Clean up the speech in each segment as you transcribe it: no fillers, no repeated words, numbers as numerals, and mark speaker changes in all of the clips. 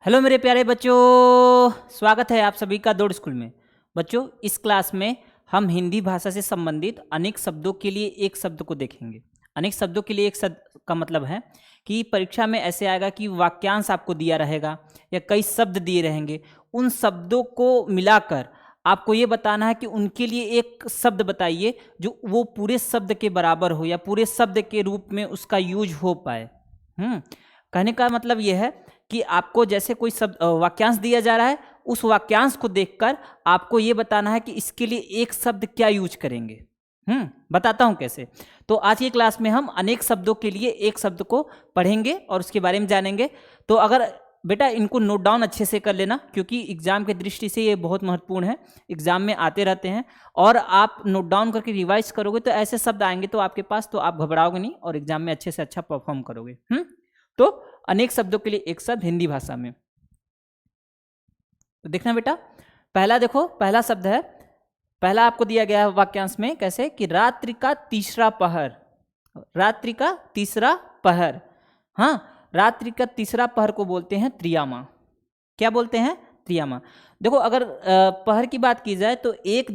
Speaker 1: Hello मेरे प्यारे बच्चों, स्वागत है आप सभी का दौड़ स्कूल में। बच्चों, इस क्लास में हम हिंदी भाषा से संबंधित अनेक शब्दों के लिए एक शब्द को देखेंगे। अनेक शब्दों के लिए एक शब्द का मतलब है कि परीक्षा में ऐसे आएगा कि वाक्यांश आपको दिया रहेगा या कई शब्द दिए रहेंगे। उन शब्दों को मिलाकर आपको ये बताना है कि उनके लिए एक शब्द बताइए जो वो पूरे शब्द के बराबर हो या पूरे शब्द के रूप में उसका यूज हो पाए। कहने का मतलब ये है कि आपको जैसे कोई शब्द वाक्यांश दिया जा रहा है, उस वाक्यांश को देखकर आपको ये बताना है कि इसके लिए एक शब्द क्या यूज करेंगे। बताता हूं कैसे। तो आज की क्लास में हम अनेक शब्दों के लिए एक शब्द को पढ़ेंगे और उसके बारे में जानेंगे। तो अगर बेटा इनको नोट डाउन अच्छे से कर लेना, क्योंकि एग्जाम की दृष्टि से ये बहुत महत्वपूर्ण है। एग्जाम में आते रहते हैं और आप नोट डाउन करके रिवाइज करोगे तो ऐसे शब्द आएंगे तो आपके पास, तो आप घबराओगे नहीं और एग्जाम में अच्छे से अच्छा परफॉर्म करोगे। तो अनेक शब्दों के लिए एक शब्द हिंदी भाषा में। तो देखना बेटा, पहला देखो, पहला शब्द है, पहला आपको दिया गया है वाक्यांश में कैसे कि रात्रि का तीसरा पहर। रात्रि का तीसरा पहर, रात्रि का तीसरा पहर को बोलते हैं त्रियामा। क्या बोलते हैं? त्रियामा। देखो, अगर पहर की बात की जाए तो एक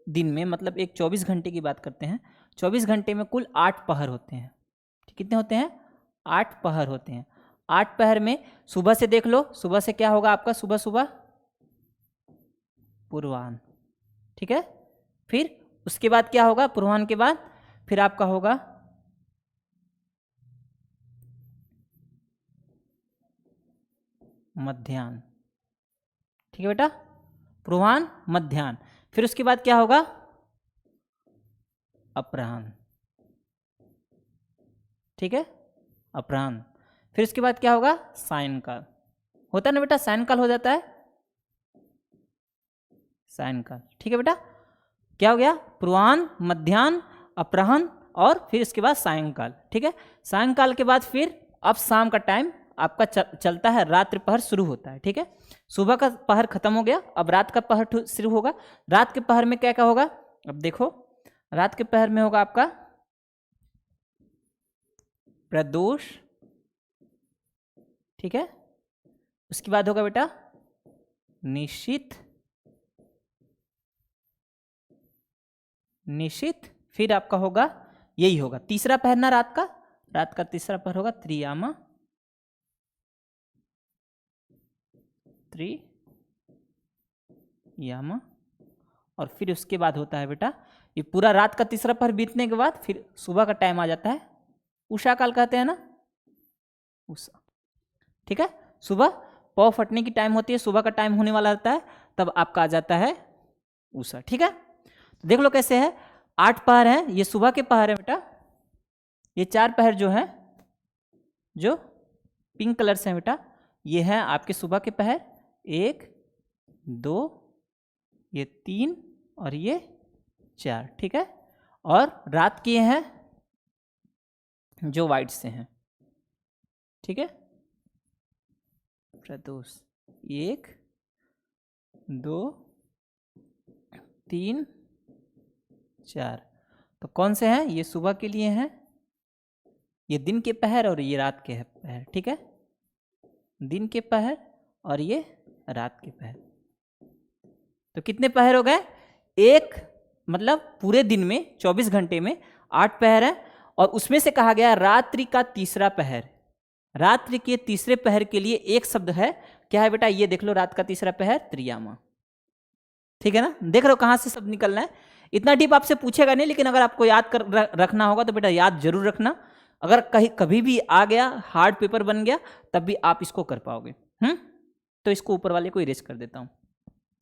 Speaker 1: दिन में मतलब एक 24 घंटे की बात करते हैं। 24 घंटे में कुल 8 पहर होते हैं। कितने होते हैं? 8 पहर होते हैं। 8 पहर में सुबह से देख लो, सुबह से क्या होगा आपका? सुबह सुबह पूर्वाह्न, ठीक है। फिर उसके बाद क्या होगा? पूर्वाह्न के बाद फिर आपका होगा मध्याह्न, ठीक है बेटा। पूर्वाह्न, मध्याह्न, फिर उसके बाद क्या होगा? अपराह्न, ठीक है, अपराह्न। फिर उसके बाद क्या होगा? सायंकाल। होता है ना बेटा, सायंकाल हो जाता है, सायंकाल, ठीक है बेटा। क्या हो गया? पूर्वाह्न, मध्याह्न, अपराह्न और फिर इसके बाद सायंकाल, ठीक है। सायंकाल के बाद फिर अब शाम का टाइम आपका चलता है, रात्रि पहर शुरू होता है, ठीक है। सुबह का पहर खत्म हो गया, अब रात का पहर शुरू होगा। रात के पहर में क्या क्या होगा? अब देखो, रात के पहर में होगा आपका प्रदोष, ठीक है। उसके बाद होगा बेटा निशित, निशित, फिर आपका होगा, यही होगा तीसरा पहर ना रात का तीसरा पहर होगा त्रियामा, त्रियामा। और फिर उसके बाद होता है बेटा, ये पूरा रात का तीसरा पहर बीतने के बाद फिर सुबह का टाइम आ जाता है, उषा काल कहते हैं ना, उषा, ठीक है। सुबह पौ फटने की टाइम होती है, सुबह का टाइम होने वाला रहता है, तब आपका आ जाता है उषा, ठीक है। तो देख लो कैसे है, 8 पहर है, ये सुबह के पहर है बेटा। ये 4 पहर जो है, जो पिंक कलर से है बेटा, ये है आपके सुबह के पहर, 1 2, ये 3 और ये 4, ठीक है। और रात के हैं जो वाइट से हैं, ठीक है। प्रदोष 1 2 3 4, तो कौन से हैं? ये सुबह के लिए हैं, ये दिन के पहर और ये रात के पहर, ठीक है। दिन के पहर और ये रात के पहर, तो कितने पहर हो गए? एक मतलब पूरे दिन में 24 घंटे में 8 पहर है, और उसमें से कहा गया रात्रि का तीसरा पहर। रात्रि के तीसरे पहर के लिए एक शब्द है, क्या है बेटा? ये देख लो, रात का तीसरा पहर त्रियामा, ठीक है ना। देख रहे हो कहां से शब्द निकलना है। इतना डीप आपसे पूछेगा नहीं, लेकिन अगर आपको याद कर रखना होगा तो बेटा याद जरूर रखना। अगर कहीं कभी भी आ गया, हार्ड पेपर बन गया, तब भी आप इसको कर पाओगे। तो इसको ऊपर वाले को इरेज कर देता हूं,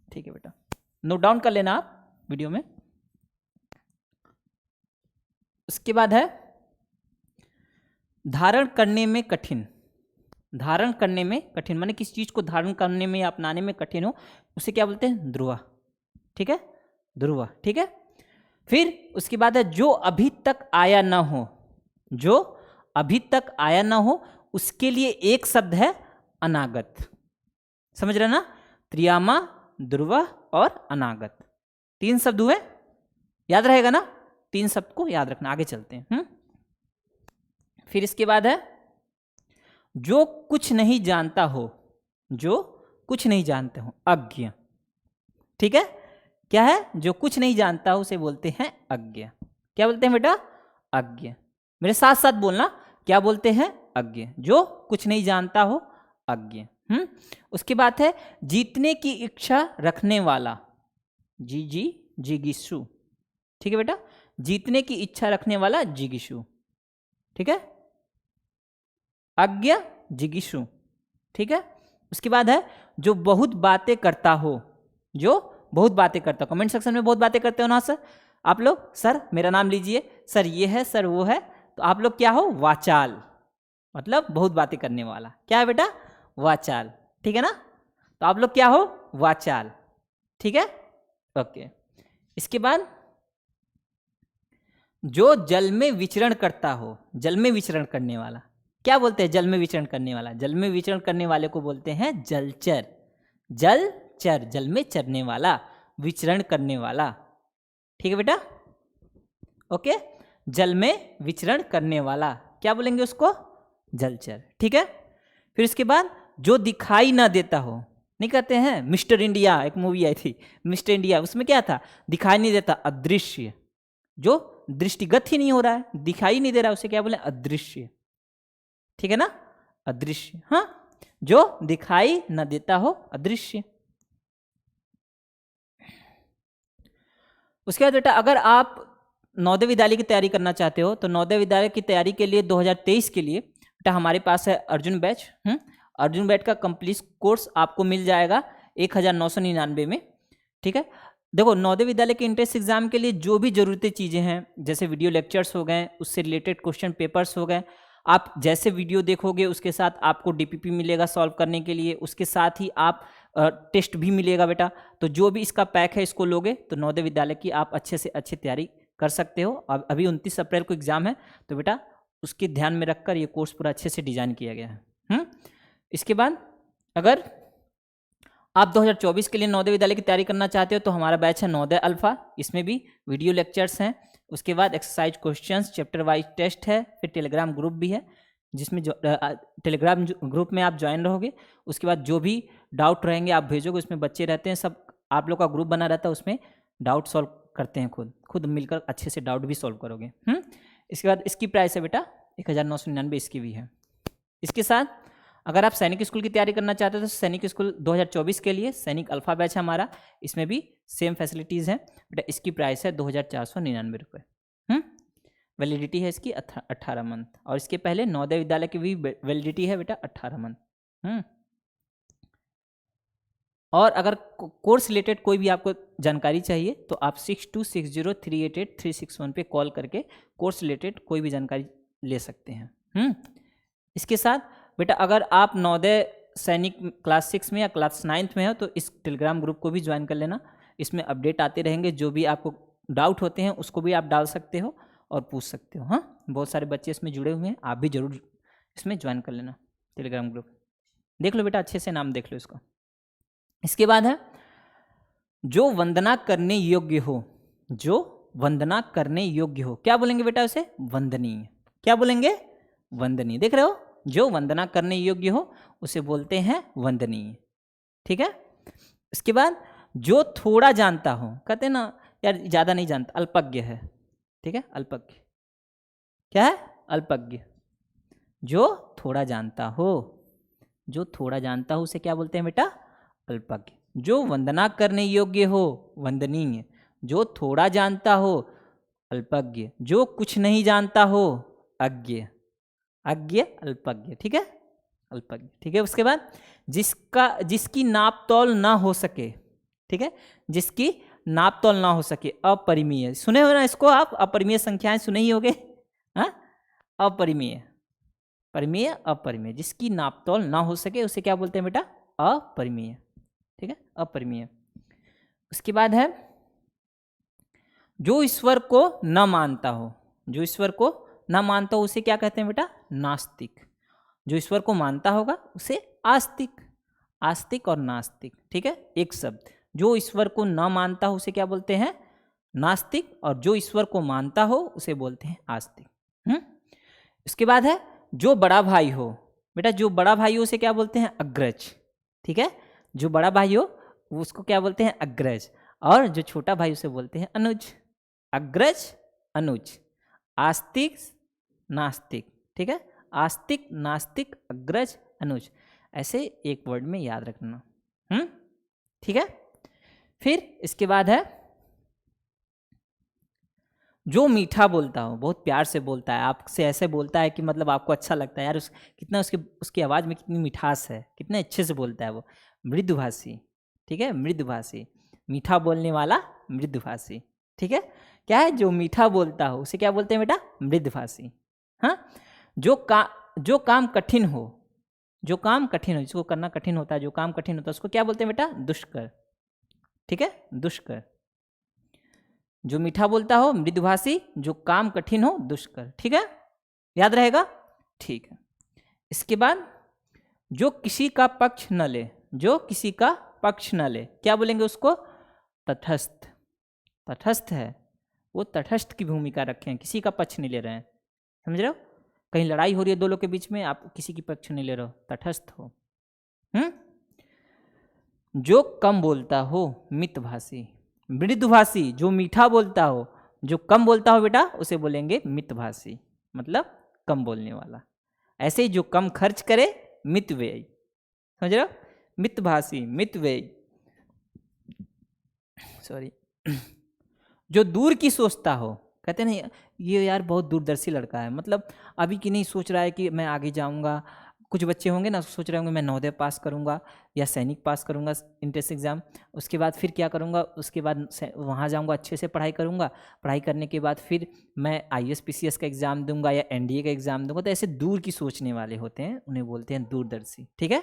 Speaker 1: ठीक है बेटा। नोट डाउन कर लेना आप वीडियो में। उसके बाद है धारण करने में कठिन। धारण करने में कठिन माने किस चीज को धारण करने में या अपनाने में कठिन हो, उसे क्या बोलते हैं? ध्रुवा, ठीक है, ध्रुवा, ठीक है। फिर उसके बाद है जो अभी तक आया ना हो। जो अभी तक आया ना हो, उसके लिए एक शब्द है अनागत। समझ रहे ना? त्रियामा, ध्रुवा और अनागत, 3 शब्द हुए, याद रहेगा ना? 3 शब्द को याद रखना। आगे चलते हैं। फिर इसके बाद है जो कुछ नहीं जानता हो, जो कुछ नहीं जानते हो, अज्ञ। ठीक है, क्या है? जो कुछ नहीं जानता हो उसे बोलते हैं अज्ञ। क्या बोलते हैं बेटा? अज्ञ। मेरे साथ साथ बोलना, क्या बोलते हैं? अज्ञ। जो कुछ नहीं जानता हो, अज्ञ। उसके बाद है जीतने की इच्छा रखने वाला, जिगीषु। ठीक है बेटा, जीतने की इच्छा रखने वाला जिगीषु। ठीक है, अज्ञ, जिगीषु। ठीक है, उसके बाद है जो बहुत बातें करता हो, जो बहुत बातें करता हो। कमेंट सेक्शन में बहुत बातें करते हो ना सर आप लोग? सर मेरा नाम लीजिए, सर ये है, सर वो है, तो आप लोग क्या हो? वाचाल, मतलब बहुत बातें करने वाला। क्या है बेटा? वाचाल। ठीक है ना, तो आप लोग क्या हो? वाचाल। ठीक है, ओके। इसके बाद जो जल में विचरण करता हो, जल में विचरण करने वाला, क्या बोलते हैं? जल में विचरण करने वाला। जल में विचरण करने वाले को बोलते हैं जलचर। जलचर, जल में चरने वाला, विचरण करने वाला। ठीक है बेटा, ओके। जल में विचरण करने वाला क्या बोलेंगे उसको? जलचर। ठीक है, फिर इसके बाद जो दिखाई ना देता हो, नहीं कहते हैं मिस्टर इंडिया, एक मूवी आई थी मिस्टर इंडिया, उसमें क्या था? दिखाई नहीं देता, अदृश्य। जो दृष्टिगत ही नहीं हो रहा है, दिखाई नहीं दे रहा, उसे क्या बोले? अदृश्य। ठीक है ना, अदृश्य। हाँ, जो दिखाई न देता हो, अदृश्य। उसके बाद बेटा अगर आप नवोदय विद्यालय की तैयारी करना चाहते हो तो नवोदय विद्यालय की तैयारी के लिए 2023 के लिए बेटा हमारे पास है अर्जुन बैच। अर्जुन बैच का कंप्लीट कोर्स आपको मिल जाएगा 1999 में। ठीक है, देखो नवोदय विद्यालय के इंट्रेंस एग्जाम के लिए जो भी जरूरती चीज़ें हैं, जैसे वीडियो लेक्चर्स हो गए, उससे रिलेटेड क्वेश्चन पेपर्स हो गए, आप जैसे वीडियो देखोगे उसके साथ आपको डीपीपी मिलेगा सॉल्व करने के लिए, उसके साथ ही आप टेस्ट भी मिलेगा बेटा। तो जो भी इसका पैक है इसको लोगे तो नवोदय विद्यालय की आप अच्छे से अच्छी तैयारी कर सकते हो। अब अभी 29 अप्रैल को एग्जाम है, तो बेटा उसके ध्यान में रखकर ये कोर्स पूरा अच्छे से डिजाइन किया गया है। इसके बाद अगर आप 2024 के लिए नवोदय विद्यालय की तैयारी करना चाहते हो तो हमारा बैच है नवोदय अल्फा, इसमें भी वीडियो लेक्चर्स हैं, उसके बाद exercise questions, chapter wise test है, फिर टेलीग्राम ग्रुप भी है जिसमें जो टेलीग्राम ग्रुप में आप ज्वाइन रहोगे। उसके बाद जो भी डाउट रहेंगे आप भेजोगे, उसमें बच्चे रहते हैं, सब आप लोग का ग्रुप बना रहता है, उसमें डाउट सॉल्व करते हैं, खुद मिलकर अच्छे से डाउट भी सॉल्व करोगे। इसके बाद इसकी प्राइस है बेटा 1999, इसकी भी है। इसके साथ अगर आप सैनिक स्कूल की तैयारी करना चाहते हो तो सैनिक स्कूल 2024 के लिए सैनिक अल्फा बैच है हमारा, इसमें भी सेम फैसिलिटीज़ हैं बेटा। इसकी प्राइस है 2499 रुपये। वैलिडिटी है इसकी 18 मंथ, और इसके पहले नवोदय विद्यालय की भी वैलिडिटी है बेटा 18 मंथ। और अगर कोर्स रिलेटेड कोई भी आपको जानकारी चाहिए तो आप 6260388361 पे कॉल करके कोर्स रिलेटेड कोई भी जानकारी ले सकते हैं। इसके साथ बेटा अगर आप नवोदय सैनिक क्लास 6 में या क्लास 9 में हो तो इस टेलीग्राम ग्रुप को भी ज्वाइन कर लेना, इसमें अपडेट आते रहेंगे, जो भी आपको डाउट होते हैं उसको भी आप डाल सकते हो और पूछ सकते हो। हाँ, बहुत सारे बच्चे इसमें जुड़े हुए हैं, आप भी जरूर इसमें ज्वाइन कर लेना टेलीग्राम ग्रुप। देख लो बेटा, अच्छे से नाम देख लो इसको। इसके बाद है जो वंदना करने योग्य हो, जो वंदना करने योग्य हो, क्या बोलेंगे बेटा उसे? वंदनीय। क्या बोलेंगे? वंदनीय। देख रहे हो, जो वंदना करने योग्य हो उसे बोलते हैं वंदनीय। ठीक है, इसके बाद जो थोड़ा जानता हो, कहते हैं ना यार ज़्यादा नहीं जानता, अल्पज्ञ है। ठीक है, अल्पज्ञ क्या है? अल्पज्ञ। जो थोड़ा जानता हो, जो थोड़ा जानता हो उसे क्या बोलते हैं बेटा? अल्पज्ञ। जो वंदना करने योग्य हो, वंदनीय। जो थोड़ा जानता हो, अल्पज्ञ। जो कुछ नहीं जानता हो, अज्ञ। अज्ञ, अल्पज्ञ। ठीक है, अल्पज्ञ। ठीक है, उसके बाद जिसकी नाप तौल ना हो सके, ठीक है, जिसकी नाप तौल ना हो सके, अपरिमेय। सुने हो ना इसको आप? अपरिमेय संख्याएं सुने ही होगे। हाँ, अपरिमेय, परिमेय, अपरिमेय। जिसकी नाप तौल ना हो सके उसे क्या बोलते हैं बेटा? अपरिमेय। ठीक है, अपरिमेय। उसके बाद है जो ईश्वर को न मानता हो, जो ईश्वर को न मानता हो उसे क्या कहते हैं बेटा? नास्तिक। जो ईश्वर को मानता होगा उसे आस्तिक। आस्तिक और नास्तिक, ठीक है, एक शब्द। जो ईश्वर को न मानता हो उसे क्या बोलते हैं? नास्तिक, और जो ईश्वर को मानता हो उसे बोलते हैं आस्तिक। इसके बाद है जो बड़ा भाई हो, बेटा जो बड़ा भाई हो उसे क्या बोलते हैं? अग्रज। ठीक है, जो बड़ा भाई हो उसको क्या बोलते हैं? अग्रज। और जो छोटा भाई उसे बोलते हैं अनुज। अग्रज, अनुज, आस्तिक, नास्तिक। ठीक है, आस्तिक, नास्तिक, अग्रज, अनुज, ऐसे एक वर्ड में याद रखना। ठीक है। फिर इसके बाद है जो मीठा बोलता हो, बहुत प्यार से बोलता है, आपसे ऐसे बोलता है कि मतलब आपको अच्छा लगता है यार, कितना उसकी आवाज़ में कितनी मिठास है, कितने अच्छे से बोलता है वो। मृदुभाषी। ठीक है, मृदुभाषी, मीठा बोलने वाला मृदुभाषी। ठीक है, क्या है? जो मीठा बोलता हो उसे क्या बोलते हैं बेटा? मृदुभाषी। हाँ, जो काम कठिन हो, जो काम कठिन हो, जिसको करना कठिन होता है, जो काम कठिन होता है उसको क्या बोलते हैं बेटा? दुष्कर। ठीक है, दुष्कर। जो मीठा बोलता हो मृदुभाषी, जो काम कठिन हो दुष्कर। ठीक है, याद रहेगा? ठीक है। इसके बाद जो किसी का पक्ष न ले, जो किसी का पक्ष न ले, क्या बोलेंगे उसको? तटस्थ। तटस्थ है वो, तटस्थ की भूमिका रखें, किसी का पक्ष नहीं ले रहे हैं। समझ रहे हो? कहीं लड़ाई हो रही है दो लोग के बीच में, आप किसी की पक्ष नहीं ले रहे हो, तटस्थ हो। जो कम बोलता हो मितभाषी। मृदुभाषी जो मीठा बोलता हो, जो कम बोलता हो बेटा उसे बोलेंगे मितभाषी, मतलब कम बोलने वाला। ऐसे ही जो कम खर्च करे मितव्ययी। समझ रहे हो? मितभाषी, मितव्ययी, सॉरी। जो दूर की सोचता हो, कहते नहीं ये यार बहुत दूरदर्शी लड़का है, मतलब अभी की नहीं सोच रहा है कि मैं आगे जाऊंगा। कुछ बच्चे होंगे ना सोच रहे होंगे मैं नवोदय पास करूंगा या सैनिक पास करूंगा इंट्रेंस एग्ज़ाम, उसके बाद फिर क्या करूंगा, उसके बाद वहाँ जाऊंगा, अच्छे से पढ़ाई करूंगा, पढ़ाई करने के बाद फिर मैं IAS PCS का एग्ज़ाम दूंगा या NDA का एग्ज़ाम दूंगा। तो ऐसे दूर की सोचने वाले होते हैं, उन्हें बोलते हैं दूरदर्शी। ठीक है,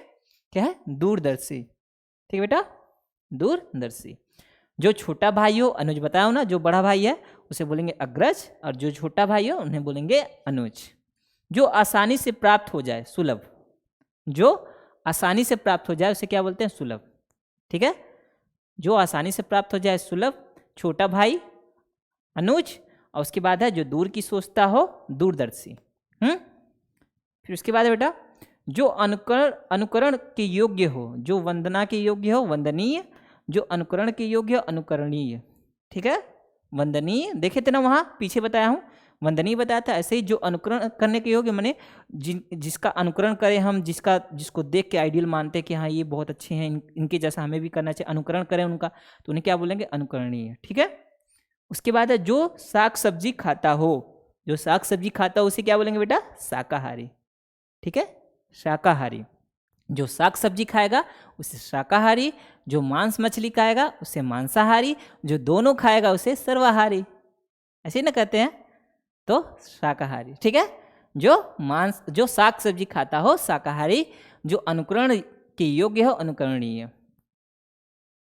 Speaker 1: क्या है? दूरदर्शी। ठीक है बेटा, दूरदर्शी। जो छोटा भाई हो, अनुज बताया ना, जो बड़ा भाई है उसे बोलेंगे अग्रज, और जो छोटा भाई हो उन्हें बोलेंगे अनुज। जो आसानी से प्राप्त हो जाए, सुलभ। जो आसानी से प्राप्त हो जाए उसे क्या बोलते हैं? सुलभ। ठीक है, जो आसानी से प्राप्त हो जाए सुलभ, छोटा भाई अनुज, और उसके बाद है जो दूर की सोचता हो दूरदर्शी। फिर उसके बाद है बेटा जो अनुकरण के योग्य हो, जो वंदना के योग्य हो वंदनीय, जो अनुकरण के योग्य हो अनुकरणीय। ठीक है, वंदनीय देखे थे ना वहाँ पीछे बताया हूँ, वंदनीय बताया था। ऐसे ही जो अनुकरण करने के योग्य माने जिसका अनुकरण करें हम, जिसको देख के आइडियल मानते हैं कि हाँ ये बहुत अच्छे हैं, इनके जैसा हमें भी करना चाहिए, अनुकरण करें उनका, तो उन्हें क्या बोलेंगे? अनुकरणीय। ठीक है, उसके बाद है जो साग सब्जी खाता हो, जो साग सब्जी खाता हो उसे क्या बोलेंगे बेटा? शाकाहारी। ठीक है, शाकाहारी। जो साग सब्जी खाएगा उसे शाकाहारी, जो मांस मछली खाएगा उसे मांसाहारी, जो दोनों खाएगा उसे सर्वाहारी। ऐसे ही ना कहते हैं, तो शाकाहारी। ठीक है, जो साग सब्जी खाता हो शाकाहारी, जो अनुकरण के योग्य हो अनुकरणीय।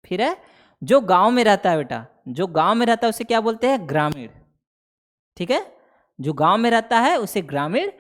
Speaker 1: फिर है जो गांव में रहता है बेटा, जो गांव में रहता है उसे क्या बोलते हैं? ग्रामीण। ठीक है, जो गांव में रहता है उसे ग्रामीण।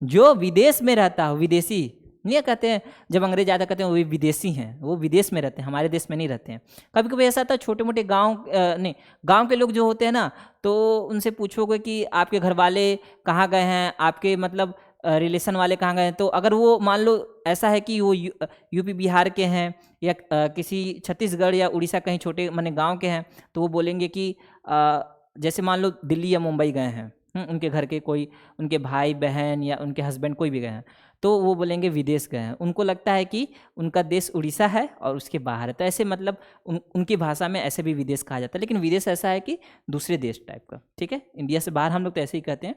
Speaker 1: जो विदेश में रहता हो, विदेशी नहीं कहते हैं, जब अंग्रेज आते कहते हैं वो विदेशी हैं, वो विदेश में रहते हैं, हमारे देश में नहीं रहते हैं। कभी कभी ऐसा होता है छोटे मोटे गांव नहीं, गांव के लोग जो होते हैं ना, तो उनसे पूछोगे कि आपके घर वाले कहाँ गए हैं, आपके मतलब रिलेशन वाले कहाँ गए हैं, तो अगर वो मान लो ऐसा है कि वो यूपी बिहार के हैं या किसी छत्तीसगढ़ या उड़ीसा कहीं छोटे माने गाँव के हैं, तो वो बोलेंगे कि जैसे मान लो दिल्ली या मुंबई गए हैं, उनके घर के कोई, उनके भाई बहन या उनके हस्बैंड कोई भी गए हैं, तो वो बोलेंगे विदेश गए हैं। उनको लगता है कि उनका देश उड़ीसा है और उसके बाहर है, तो ऐसे मतलब उनकी भाषा में ऐसे भी विदेश कहा जाता है, लेकिन विदेश ऐसा है कि दूसरे देश टाइप का। ठीक है, इंडिया से बाहर हम लोग तो ऐसे ही कहते हैं।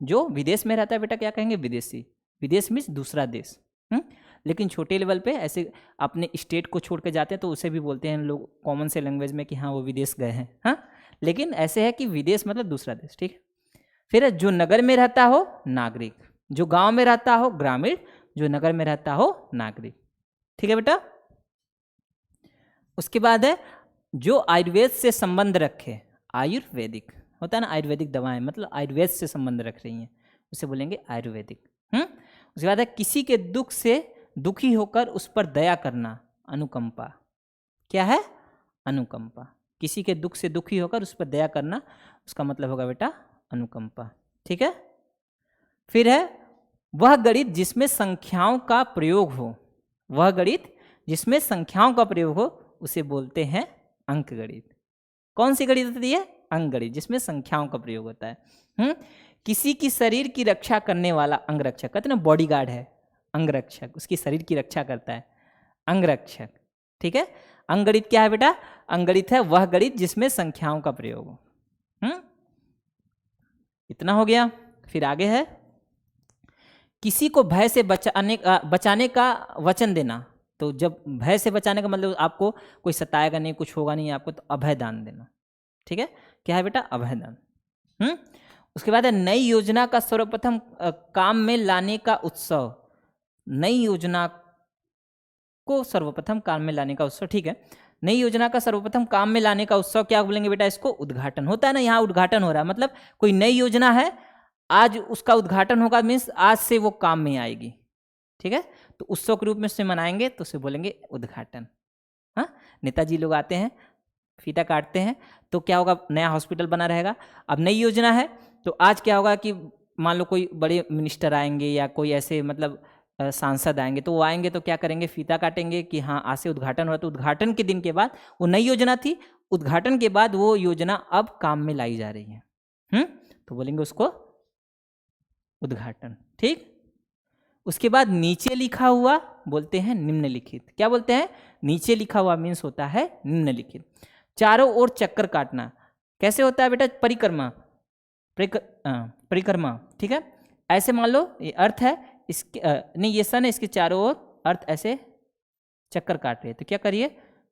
Speaker 1: जो विदेश में रहता है बेटा क्या कहेंगे? विदेशी। विदेश मीन्स दूसरा देश। लेकिन छोटे लेवल पे ऐसे अपने स्टेट को छोड़ के जाते हैं तो उसे भी बोलते हैं लोग कॉमन से लैंग्वेज में कि हाँ वो विदेश गए हैं। हाँ, लेकिन ऐसे है कि विदेश मतलब दूसरा देश। ठीक है, फिर जो नगर में रहता हो नागरिक, जो गांव में रहता हो ग्रामीण, जो नगर में रहता हो नागरिक। ठीक है बेटा, उसके बाद है जो आयुर्वेद से संबंध रखे, आयुर्वेदिक होता है ना, आयुर्वेदिक दवाएं मतलब आयुर्वेद से संबंध रख रही हैं, उसे बोलेंगे आयुर्वेदिक। उसके बाद है किसी के दुख से दुखी होकर उस पर दया करना, अनुकंपा। क्या है? अनुकंपा। किसी के दुख से दुखी होकर उस पर दया करना, उसका मतलब होगा बेटा अनुकंपा। ठीक है, फिर है वह गणित जिसमें संख्याओं का प्रयोग हो, वह गणित जिसमें संख्याओं का प्रयोग हो उसे बोलते हैं अंक गणित। कौन सी गणित होती है? अंक गणित, जिसमें संख्याओं का प्रयोग होता है। किसी की शरीर की रक्षा करने वाला अंगरक्षक, कहते हैं ना बॉडीगार्ड है अंगरक्षक, उसकी शरीर की रक्षा करता है अंगरक्षक। ठीक है, अंगगणित क्या है बेटा? अंगगणित है वह गणित जिसमें संख्याओं का प्रयोग हो। इतना हो गया। फिर आगे है, किसी को भय से बचाने का वचन देना। तो जब भय से बचाने का मतलब आपको कोई सताएगा नहीं, कुछ होगा नहीं आपको, तो अभय दान देना। ठीक है, क्या है बेटा? अभय दान। उसके बाद है नई योजना का सर्वप्रथम काम में लाने का उत्सव। नई योजना को सर्वप्रथम काम में लाने का उत्सव। ठीक है, नई योजना का सर्वप्रथम काम में लाने का उत्सव क्या बोलेंगे बेटा? इसको उद्घाटन। होता है ना, यहाँ उद्घाटन हो रहा है, मतलब कोई नई योजना है, आज उसका उद्घाटन होगा, मीन्स आज से वो काम में आएगी। ठीक है, तो उत्सव के रूप में उसे मनाएंगे तो उसे बोलेंगे उद्घाटन। हाँ, नेताजी लोग आते हैं, फीता काटते हैं, तो क्या होगा? नया हॉस्पिटल बना रहेगा। अब नई योजना है तो आज क्या होगा कि मान लो कोई बड़े मिनिस्टर आएंगे या कोई ऐसे मतलब सांसद आएंगे, तो वो आएंगे तो क्या करेंगे? फीता काटेंगे कि हाँ आज से उद्घाटन हो रहा है। तो उद्घाटन के दिन के बाद, वो नई योजना थी, उद्घाटन के बाद वो योजना अब काम में लाई जा रही है। तो बोलेंगे उसको उद्घाटन। ठीक, उसके बाद नीचे लिखा हुआ बोलते हैं निम्नलिखित। क्या बोलते हैं? नीचे लिखा हुआ मीन्स होता है निम्नलिखित। चारों ओर चक्कर काटना कैसे होता है बेटा? परिक्रमा, परिक्रमा। ठीक है, ऐसे मान लो ये अर्थ है इसके, नहीं ये सन है, इसके चारों ओर अर्थ ऐसे चक्कर काट रही है, तो क्या करिए?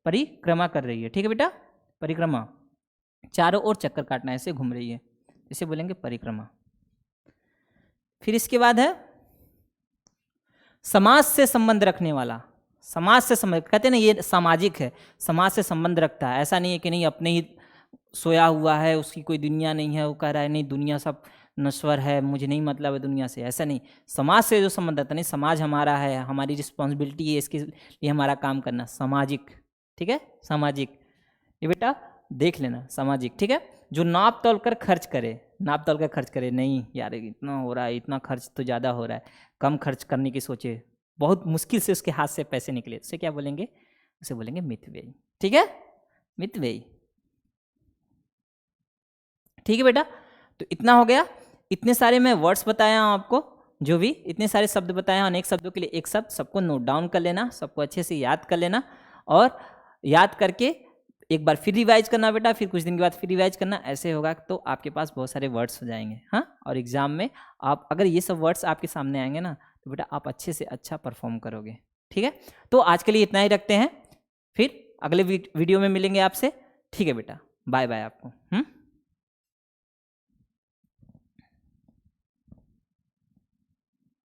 Speaker 1: परिक्रमा कर रही है। ठीक है बेटा, परिक्रमा, चारों ओर चक्कर काटना, ऐसे घूम रही है, इसे बोलेंगे परिक्रमा। फिर इसके बाद है समाज से संबंध रखने वाला। समाज से संबंध, कहते हैं ना ये सामाजिक है, समाज से संबंध रखता है। ऐसा नहीं है कि नहीं अपने ही सोया हुआ है, उसकी कोई दुनिया नहीं है, वो कह रहा है नहीं दुनिया सब नश्वर है, मुझे नहीं मतलब है दुनिया से। ऐसा नहीं, समाज से जो संबंध रहता है, नहीं समाज हमारा है, हमारी रिस्पॉन्सिबिलिटी है इसके लिए हमारा काम करना, सामाजिक। ठीक है, सामाजिक, ये बेटा देख लेना, सामाजिक। ठीक है, जो नाप तोल कर खर्च करे, नाप तोल कर खर्च करे, नहीं यार इतना हो रहा है, इतना खर्च तो ज़्यादा हो रहा है, कम खर्च करने की सोचे, बहुत मुश्किल से उसके हाथ से पैसे निकले, उसे क्या बोलेंगे? उसे बोलेंगे मितव्ययी। ठीक है, मितव्ययी। ठीक है बेटा, तो इतना हो गया। इतने सारे मैं वर्ड्स बताया हूँ आपको, जो भी इतने सारे शब्द बताए हैं, अनेक शब्दों के लिए एक शब्द, सबको नोट डाउन कर लेना, सबको अच्छे से याद कर लेना, और याद करके एक बार फिर रिवाइज करना बेटा, फिर कुछ दिन के बाद फिर रिवाइज करना। ऐसे होगा तो आपके पास बहुत सारे वर्ड्स हो जाएंगे। हाँ, और एग्जाम में आप अगर ये सब वर्ड्स आपके सामने आएंगे ना, तो बेटा आप अच्छे से अच्छा परफॉर्म करोगे। ठीक है, तो आज के लिए इतना ही रखते हैं, फिर अगले वीडियो में मिलेंगे आपसे। ठीक है बेटा, बाय बाय आपको।